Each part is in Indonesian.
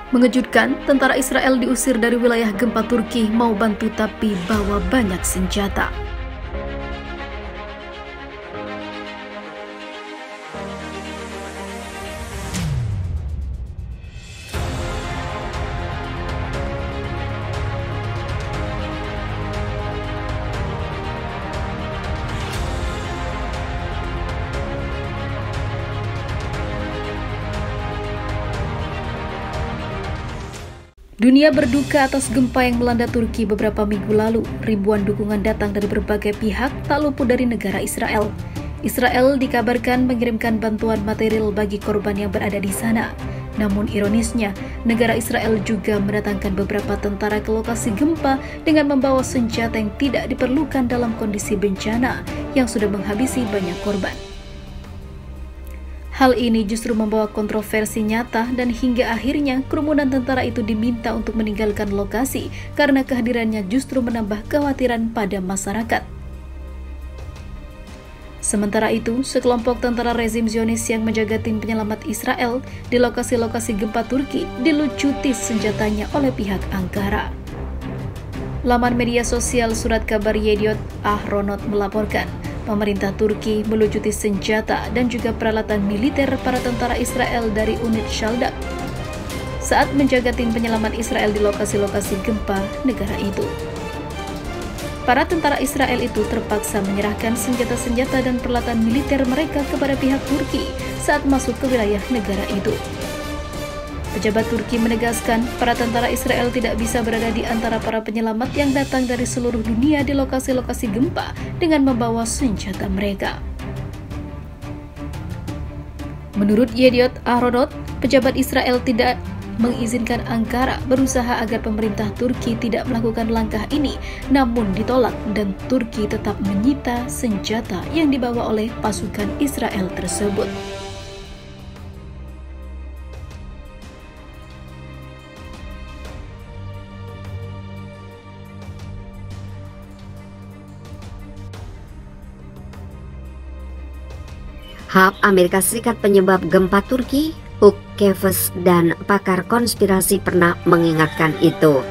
Mengejutkan, tentara Israel diusir dari wilayah gempa Turki mau bantu tapi bawa banyak senjata. Dunia berduka atas gempa yang melanda Turki beberapa minggu lalu. Ribuan dukungan datang dari berbagai pihak, tak luput dari negara Israel. Israel dikabarkan mengirimkan bantuan material bagi korban yang berada di sana. Namun ironisnya, negara Israel juga mendatangkan beberapa tentara ke lokasi gempa dengan membawa senjata yang tidak diperlukan dalam kondisi bencana yang sudah menghabisi banyak korban. Hal ini justru membawa kontroversi nyata dan hingga akhirnya kerumunan tentara itu diminta untuk meninggalkan lokasi karena kehadirannya justru menambah kekhawatiran pada masyarakat. Sementara itu, sekelompok tentara rezim Zionis yang menjaga tim penyelamat Israel di lokasi-lokasi gempa Turki dilucuti senjatanya oleh pihak Ankara. Laman media sosial surat kabar Yediot Ahronot melaporkan, pemerintah Turki melucuti senjata dan juga peralatan militer para tentara Israel dari unit Shaldak saat menjaga tim penyelamat Israel di lokasi-lokasi gempa negara itu. Para tentara Israel itu terpaksa menyerahkan senjata-senjata dan peralatan militer mereka kepada pihak Turki saat masuk ke wilayah negara itu. Pejabat Turki menegaskan para tentara Israel tidak bisa berada di antara para penyelamat yang datang dari seluruh dunia di lokasi-lokasi gempa dengan membawa senjata mereka. Menurut Yediot Ahronot, pejabat Israel tidak mengizinkan Ankara berusaha agar pemerintah Turki tidak melakukan langkah ini, namun ditolak dan Turki tetap menyita senjata yang dibawa oleh pasukan Israel tersebut. Hub Amerika Serikat penyebab gempa Turki, Hugh Kefes dan pakar konspirasi pernah mengingatkan itu.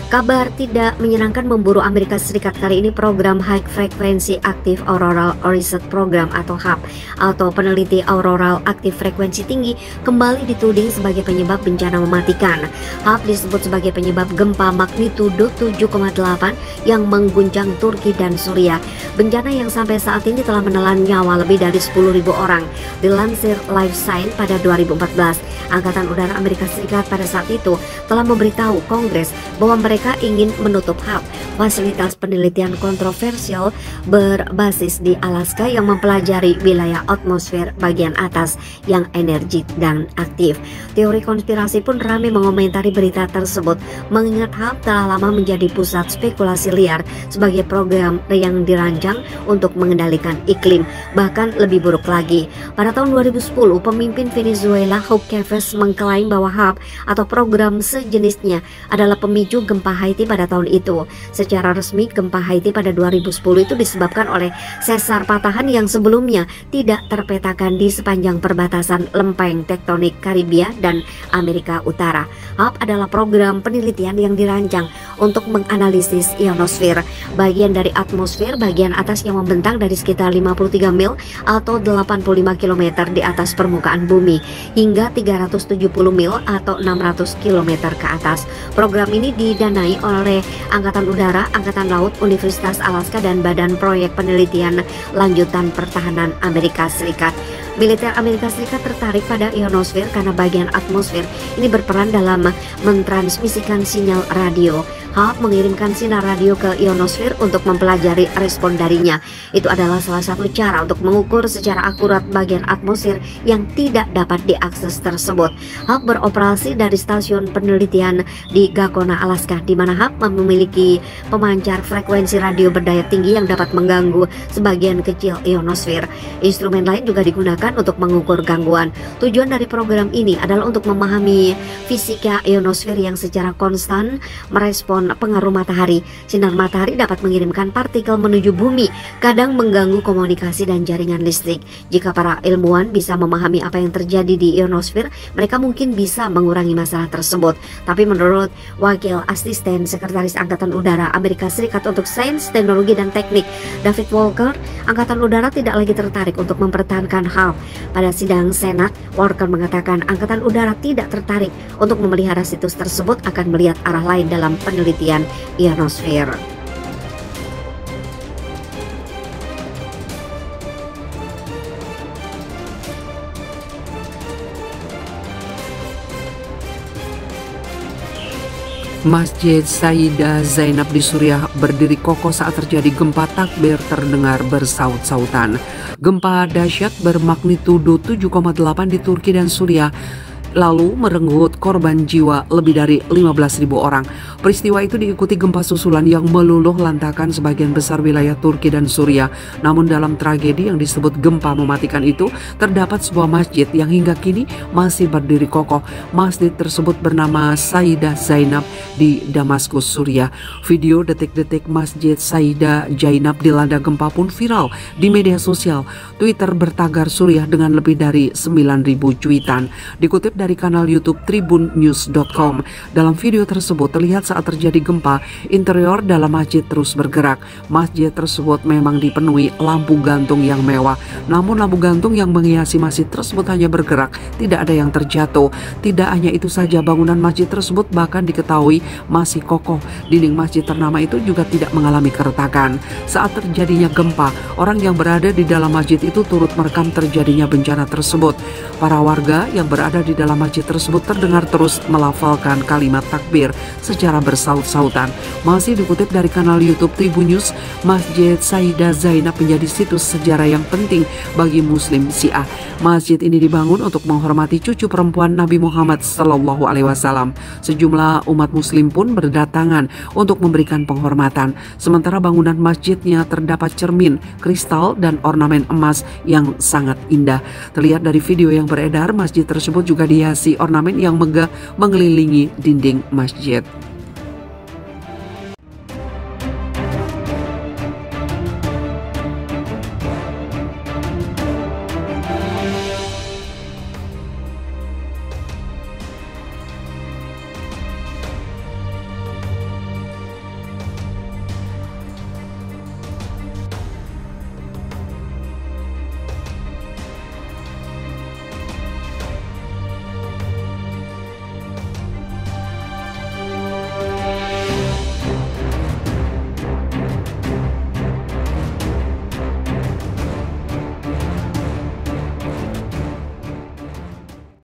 Kabar tidak menyenangkan memburu Amerika Serikat kali ini. Program High Frequency Active Auroral Research Program atau HAP atau peneliti auroral aktif frekuensi tinggi kembali dituding sebagai penyebab bencana mematikan. HAP disebut sebagai penyebab gempa magnitudo 7,8 yang mengguncang Turki dan Suriah. Bencana yang sampai saat ini telah menelan nyawa lebih dari 10.000 orang. Dilansir Life Science pada 2014, Angkatan Udara Amerika Serikat pada saat itu telah memberitahu Kongres bahwa mereka ingin menutup hub, fasilitas penelitian kontroversial berbasis di Alaska yang mempelajari wilayah atmosfer bagian atas yang energik dan aktif. Teori konspirasi pun ramai mengomentari berita tersebut, mengingat hub telah lama menjadi pusat spekulasi liar sebagai program yang dirancang untuk mengendalikan iklim. Bahkan lebih buruk lagi, pada tahun 2010 pemimpin Venezuela Hugo Chavez mengklaim bahwa hub atau program sejenisnya adalah pemicu gempa Haiti pada tahun itu. Secara resmi gempa Haiti pada 2010 itu disebabkan oleh sesar patahan yang sebelumnya tidak terpetakan di sepanjang perbatasan lempeng tektonik Karibia dan Amerika Utara. HAP adalah program penelitian yang dirancang untuk menganalisis ionosfer, bagian dari atmosfer bagian atas yang membentang dari sekitar 53 mil atau 85 km di atas permukaan bumi hingga 370 mil atau 600 km ke atas. Program ini didanai oleh Angkatan Udara, Angkatan Laut, Universitas Alaska, dan Badan Proyek Penelitian Lanjutan Pertahanan Amerika Serikat. Militer Amerika Serikat tertarik pada ionosfer karena bagian atmosfer ini berperan dalam mentransmisikan sinyal radio. HAP mengirimkan sinar radio ke ionosfer untuk mempelajari respon darinya. Itu adalah salah satu cara untuk mengukur secara akurat bagian atmosfer yang tidak dapat diakses tersebut. HAP beroperasi dari stasiun penelitian di Gakona, Alaska, di mana HAP memiliki pemancar frekuensi radio berdaya tinggi yang dapat mengganggu sebagian kecil ionosfer. Instrumen lain juga digunakan digunakan untuk mengukur gangguan. Tujuan dari program ini adalah untuk memahami fisika ionosfer yang secara konstan merespon pengaruh matahari. Sinar matahari dapat mengirimkan partikel menuju bumi, kadang mengganggu komunikasi dan jaringan listrik. Jika para ilmuwan bisa memahami apa yang terjadi di ionosfer, mereka mungkin bisa mengurangi masalah tersebut. Tapi menurut Wakil Asisten Sekretaris Angkatan Udara Amerika Serikat untuk Sains, Teknologi, dan Teknik, David Walker, Angkatan Udara tidak lagi tertarik untuk mempertahankan HAL. Pada sidang Senat, Walker mengatakan Angkatan Udara tidak tertarik untuk memelihara situs tersebut, akan melihat arah lain dalam penelitian ionosfer. Masjid Sayyidah Zainab di Suriah berdiri kokoh saat terjadi gempa, takbir terdengar bersaut-sautan. Gempa dahsyat bermagnitudo 7,8 di Turki dan Suriah lalu merenggut korban jiwa lebih dari 15.000 orang. Peristiwa itu diikuti gempa susulan yang meluluh lantakan sebagian besar wilayah Turki dan Suriah. Namun dalam tragedi yang disebut gempa mematikan itu, terdapat sebuah masjid yang hingga kini masih berdiri kokoh. Masjid tersebut bernama Sayyidah Zainab di Damaskus, Suriah. Video detik-detik Masjid Sayyidah Zainab dilanda gempa pun viral di media sosial. Twitter bertagar Suriah dengan lebih dari 9.000 cuitan. Dikutip dari kanal YouTube tribunnews.com. Dalam video tersebut terlihat saat terjadi gempa, interior dalam masjid terus bergerak. Masjid tersebut memang dipenuhi lampu gantung yang mewah. Namun lampu gantung yang menghiasi masjid tersebut hanya bergerak, tidak ada yang terjatuh. Tidak hanya itu saja, bangunan masjid tersebut bahkan diketahui masih kokoh. Dinding masjid ternama itu juga tidak mengalami keretakan. Saat terjadinya gempa, orang yang berada di dalam masjid itu turut merekam terjadinya bencana tersebut. Para warga yang berada di dalam masjid tersebut terdengar terus melafalkan kalimat takbir secara bersaut-sautan. Masih dikutip dari kanal YouTube Tribun News, Masjid Sayyidah Zainab menjadi situs sejarah yang penting bagi Muslim Syiah. Masjid ini dibangun untuk menghormati cucu perempuan Nabi Muhammad SAW. Sejumlah umat Muslim pun berdatangan untuk memberikan penghormatan. Sementara bangunan masjidnya terdapat cermin, kristal, dan ornamen emas yang sangat indah. Terlihat dari video yang beredar, masjid tersebut juga dihiasi ornamen yang megah mengelilingi dinding masjid.